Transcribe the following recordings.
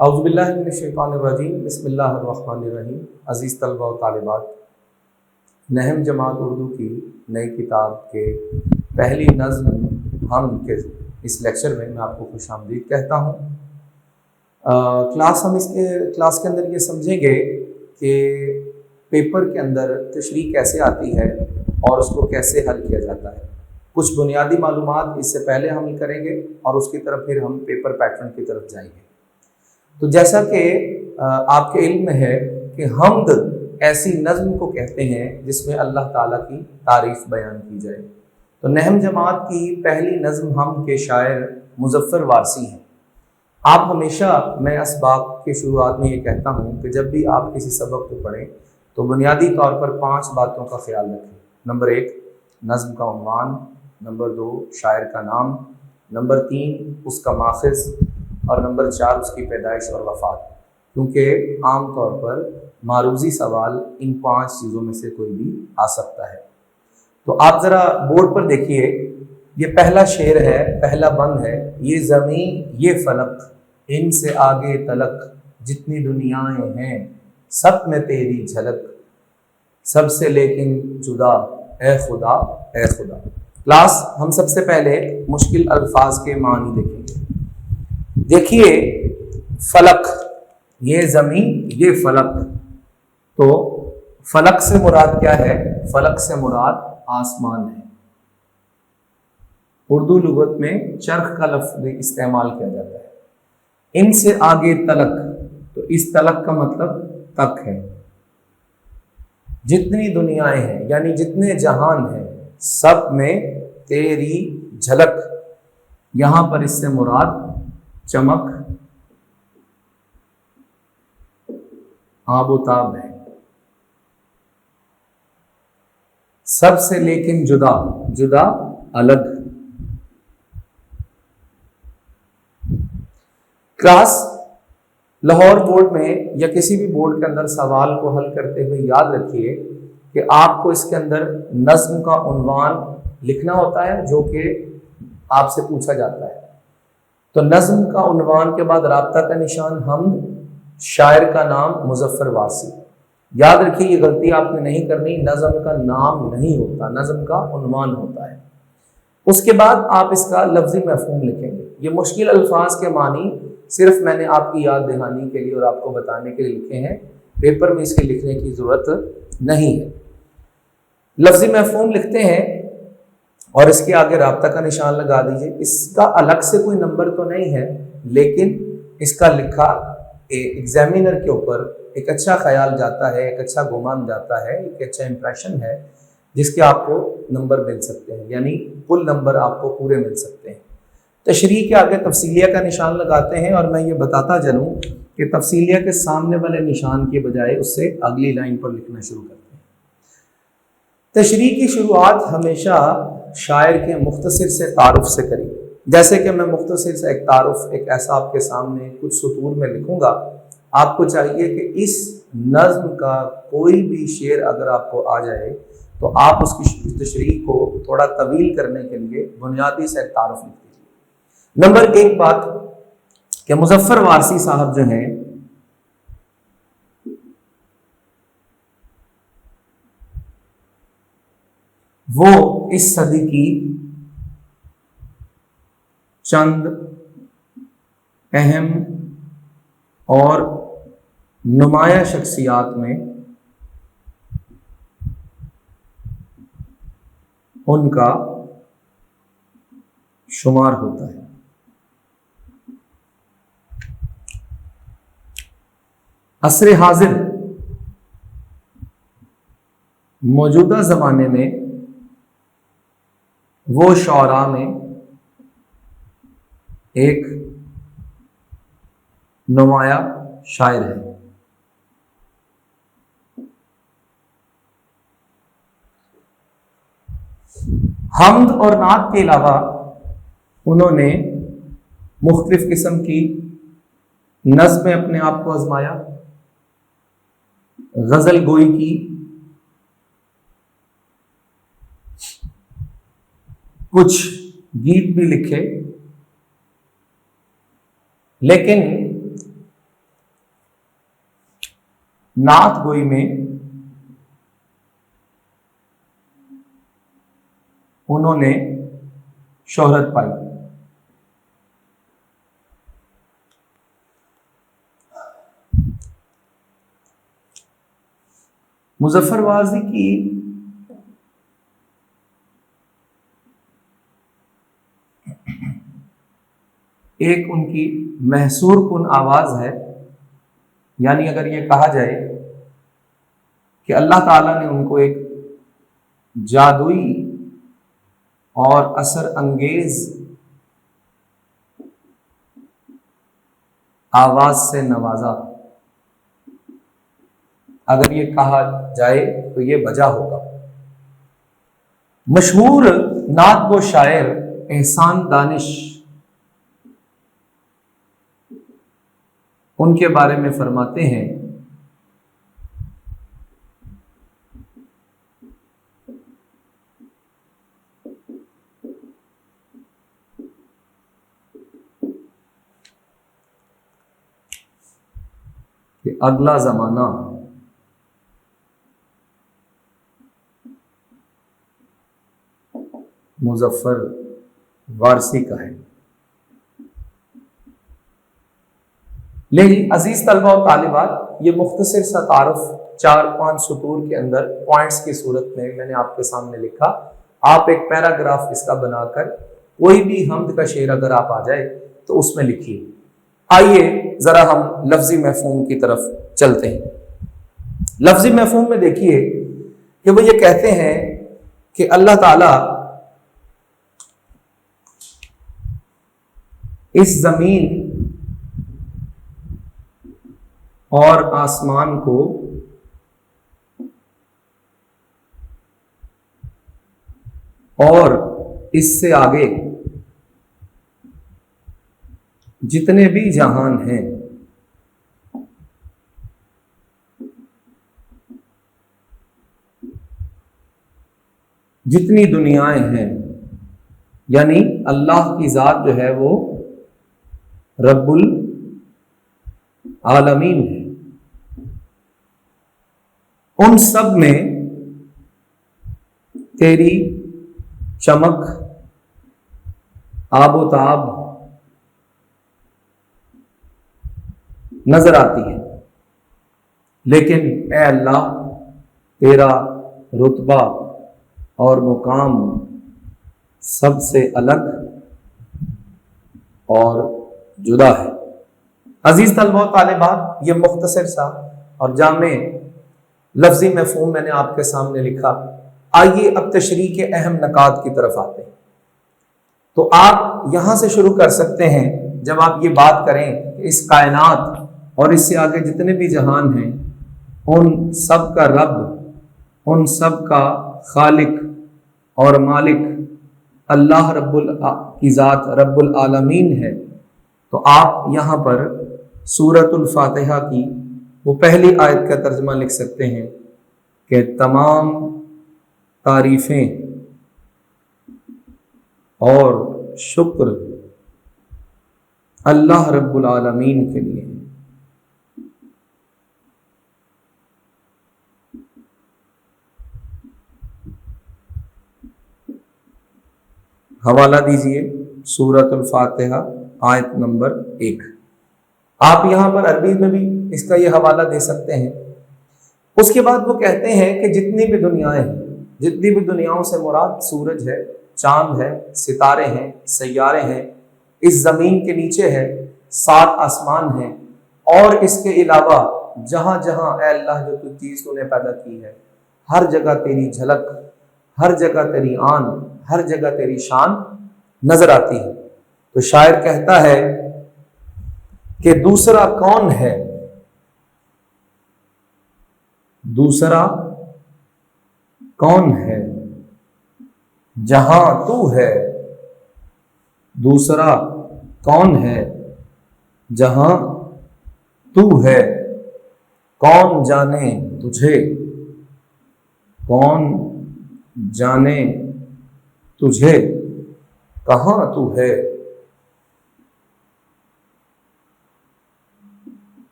औज़ुबिल्लाहि मिनश्शैतानिर्रजीम बिस्मिल्लाहिर्रहमानिर्रहीम। अज़ीज़ तलबा व तालिबात, नहम जमात उर्दू की नई किताब के पहली नज़्म हम के इस लेक्चर में मैं आपको खुशामदीद कहता हूँ। क्लास के अंदर ये समझेंगे कि पेपर के अंदर तशरीह कैसे आती है और उसको कैसे हल किया जाता है। कुछ बुनियादी मालूमात इससे पहले हम करेंगे और उसकी तरफ फिर हम पेपर पैटर्न की तरफ जाएंगे। तो जैसा कि आपके इल्म में है कि हम्द ऐसी नज़्म को कहते हैं जिसमें अल्लाह ताला की तारीफ़ बयान की जाए। तो नहम जमात की पहली नज़्म हम के शायर मुज़फ़्फ़र वारसी हैं। आप हमेशा, मैं असबाब की शुरुआत में ये कहता हूँ कि जब भी आप किसी सबक को पढ़ें तो बुनियादी तौर पर 5 बातों का ख्याल रखें। नंबर 1, नज़्म का उन्वान। नंबर 2, शायर का नाम। नंबर 3, उसका माखज़। और नंबर 4, उसकी पैदाइश और वफ़ात, क्योंकि आम तौर पर मारूज़ी सवाल इन 5 चीज़ों में से कोई भी आ सकता है। तो आप ज़रा बोर्ड पर देखिए, ये पहला शेर है, पहला बंद है। ये ज़मीं ये फलक, इनसे आगे तलक, जितनी दुनियाएं हैं सब में तेरी झलक, सबसे लेकिन जुदा ए खुदा ए खुदा। क्लास, हम सबसे पहले मुश्किल अल्फाज के मानी देखेंगे। देखिए, फलक, ये ज़मीं ये फलक, तो फलक से मुराद क्या है? फलक से मुराद आसमान है। उर्दू लुगत में चरख का लफ्ज़ इस्तेमाल किया जाता है। इनसे आगे तलक, तो इस तलक का मतलब तक है। जितनी दुनियाएं हैं यानी जितने जहान हैं सब में तेरी झलक, यहां पर इससे मुराद चमक आबोताब है। सबसे लेकिन जुदा, जुदा अलग। क्लास, लाहौर बोर्ड में या किसी भी बोर्ड के अंदर सवाल को हल करते हुए याद रखिए कि आपको इसके अंदर नज़्म का उन्वान लिखना होता है जो कि आपसे पूछा जाता है। तो नज़्म का उन्वान के बाद राब्ता का निशान हम्द, शायर का नाम मुज़फ़्फ़र वारसी। याद रखिए, ये गलती आपने नहीं करनी, नज़्म का नाम नहीं होता, नज़्म का उन्वान होता है। उसके बाद आप इसका लफ्ज़ी मफ़हूम लिखेंगे। ये मुश्किल अल्फाज के मानी सिर्फ मैंने आपकी याद दहानी के लिए और आपको बताने के लिए लिखे हैं, पेपर में इसके लिखने की ज़रूरत नहीं है। लफ्ज़ी मफ़हूम लिखते हैं और इसके आगे राब्ता का निशान लगा दीजिए। इसका अलग से कोई नंबर तो नहीं है, लेकिन इसका लिखा एग्जामिनर के ऊपर एक अच्छा ख्याल जाता है, एक अच्छा गुमान जाता है, एक अच्छा इंप्रेशन है जिसके आपको नंबर मिल सकते हैं, यानी कुल नंबर आपको पूरे मिल सकते हैं। तशरीह के आगे तफसीलिया का निशान लगाते हैं और मैं ये बताता चलूँ कि तफसीलिया के सामने वाले निशान के बजाय उससे अगली लाइन पर लिखना शुरू करते हैं। तशरीह की शुरुआत हमेशा शायर के मुख्तसर से तारुफ से करिए। जैसे कि मैं मुख्तसर से एक तारुफ, एक ऐसा आपके सामने कुछ सतूर में लिखूंगा। आपको चाहिए कि इस नज़्म का कोई भी शेर अगर आपको आ जाए तो आप उसकी तशरीह को थोड़ा तवील करने के लिए बुनियादी से एक तारुफ लिख दीजिए। नंबर 1 बात कि मुज़फ़्फ़र वारसी साहब जो हैं वो इस सदी की चंद अहम और नुमाया शख्सियात में उनका शुमार होता है। असरे हाजिर मौजूदा ज़माने में वो शौरा में एक नुमाया शायर है। हम्द और नात के अलावा उन्होंने मुख्तलिफ किस्म की नज़्म में अपने आप को आजमाया, गज़ल गोई की, कुछ गीत भी लिखे, लेकिन नात गोई में उन्होंने शोहरत पाई। मुजफ्फर वाजी की एक उनकी महसूर कुन आवाज है, यानी अगर ये कहा जाए कि अल्लाह ताला ने उनको एक जादुई और असर अंगेज आवाज से नवाजा, अगर ये कहा जाए तो ये वजह होगा। मशहूर नात गो शायर एहसान दानिश उनके बारे में फरमाते हैं कि अगला जमाना मुजफ्फर वारसी का है। लेकिन अजीज तलबा और तालिबात, ये मुख्तसर सा तारुफ 4-5 सतूर के अंदर पॉइंट्स की सूरत में मैंने आपके सामने लिखा। आप एक पैराग्राफ इसका बनाकर कोई भी हमद का शेर अगर आप आ जाए तो उसमें लिखिए। आइए जरा हम लफ्जी महफूम की तरफ चलते हैं। लफ्जी महफूम में देखिए कि वो ये कहते हैं कि अल्लाह ताला इस जमीन और आसमान को और इससे आगे जितने भी जहान हैं जितनी दुनियाएं हैं, यानी अल्लाह की जात जो है वो रब्बुल आलमीन है, उन सब में तेरी चमक आबोताब नजर आती है। लेकिन ए अल्लाह, तेरा रुतबा और मुकाम सबसे अलग और जुदा है। अजीज तलबा तालिबात, ये मुख्तसर सा और जामे लफ्जी मफहूम मैंने आपके सामने लिखा। आइए अब तशरीह के अहम नकात की तरफ आते हैं। तो आप यहां से शुरू कर सकते हैं जब आप ये बात करें कि इस कायनात और इससे आगे जितने भी जहान हैं उन सब का रब, उन सब का खालिक और मालिक अल्लाह रब्बुल की ज़ात रब्बुल आलमीन है। तो आप यहाँ पर सूरतुल फातिहा की वो पहली आयत का तर्जमा लिख सकते हैं कि तमाम तारीफ़ें और शुक्र अल्लाह रब्बुल आलमीन के लिए। हवाला दीजिए सूरतुल फातिहा आयत नंबर 1। आप यहां पर अरबी में भी इसका ये हवाला दे सकते हैं। उसके बाद वो कहते हैं कि जितनी भी दुनियाएं हैं, जितनी भी दुनियाओं से मुराद सूरज है, चांद है, सितारे हैं, सैयारे हैं, इस जमीन के नीचे है, 7 आसमान हैं, और इसके अलावा जहां जहां ए अल्लाह जो तू चीज तूने पैदा की है, हर जगह तेरी झलक, हर जगह तेरी आन, हर जगह तेरी शान नजर आती है। तो शायर कहता है कि दूसरा कौन है, दूसरा कौन है जहां तू है, दूसरा कौन है जहां तू है, कौन जाने तुझे, कौन जाने तुझे कहां तू है।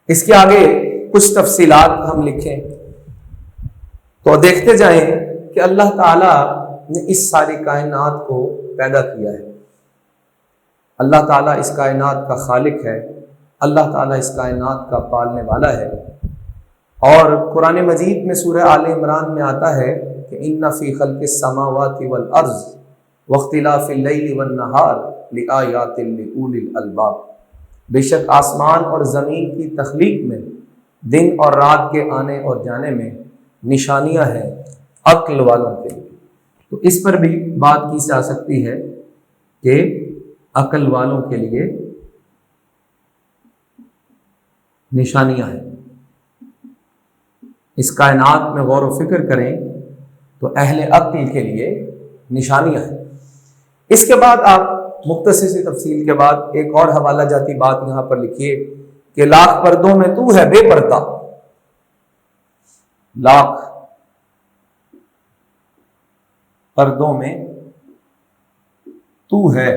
इसके आगे कुछ तफसीलात हम लिखें तो देखते जाएं कि अल्लाह ताला ने इस सारी कायनात को पैदा किया है। अल्लाह ताला इस कायनात का खालिक है, अल्लाह ताला इस कायनात का पालने वाला है। और कुरान मजीद में सूरह आले इमरान में आता है कि इन्ना फी खल्क़िस समावाति वल अर्ज़ वख्तिलाफ़िल लैली वन नहार लिआयातिल लिउलिल अलबाब। बेशक आसमान और ज़मीन की तख्लीक में, दिन और रात के आने और जाने में निशानियां हैं अक्ल वालों के लिए। तो इस पर भी बात की जा सकती है कि अक्ल वालों के लिए निशानियां हैं। इस कायनात में गौर व फिक्र करें तो अहले अक्ल के लिए निशानियां हैं। इसके बाद आप मुख्तसर सी तफसील के बाद एक और हवाला जाती बात यहां पर लिखिए कि लाख पर्दों में तू है बेपर्दा। लाख पर्दों में तू है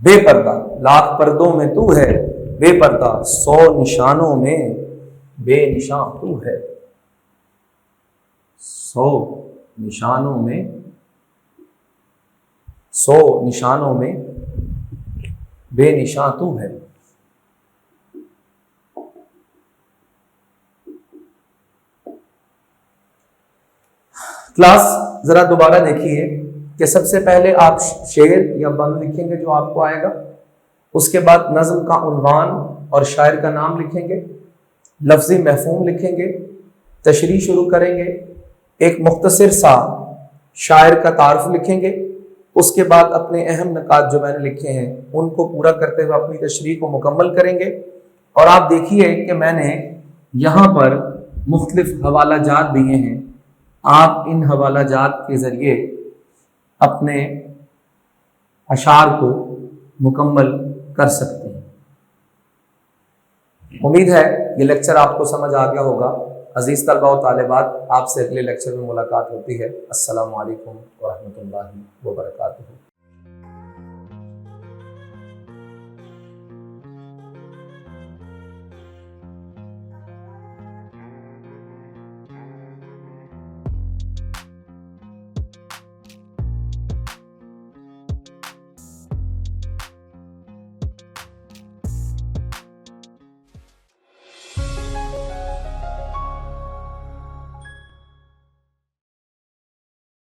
बेपर्दा, लाख पर्दों में तू है बेपर्दा, 100 निशानों में बेनिशान तू है। 100 निशानों में 100 निशानों में बेनिशान तू है। क्लास जरा दोबारा देखिए कि सबसे पहले आप शेर या बंद लिखेंगे जो आपको आएगा, उसके बाद नज़्म का उन्वान और शायर का नाम लिखेंगे, लफ्ज़ी महफूम लिखेंगे, तशरीह शुरू करेंगे, एक मुख्तसर सा शायर का तारुफ लिखेंगे, उसके बाद अपने अहम नकात जो मैंने लिखे हैं उनको पूरा करते हुए अपनी तशरीह को मुकम्मल करेंगे। और आप देखिए कि मैंने यहाँ पर मुख्तलिफ हवाला जात दिए हैं, आप इन हवाला जात के ज़रिए अपने अशार को मुकम्मल कर सकते हैं। उम्मीद है ये लेक्चर आपको समझ आ गया होगा। अजीज़ तलबा व तालिबात, आपसे अगले लेक्चर में मुलाकात होती है। अस्सलामु अलैकुम।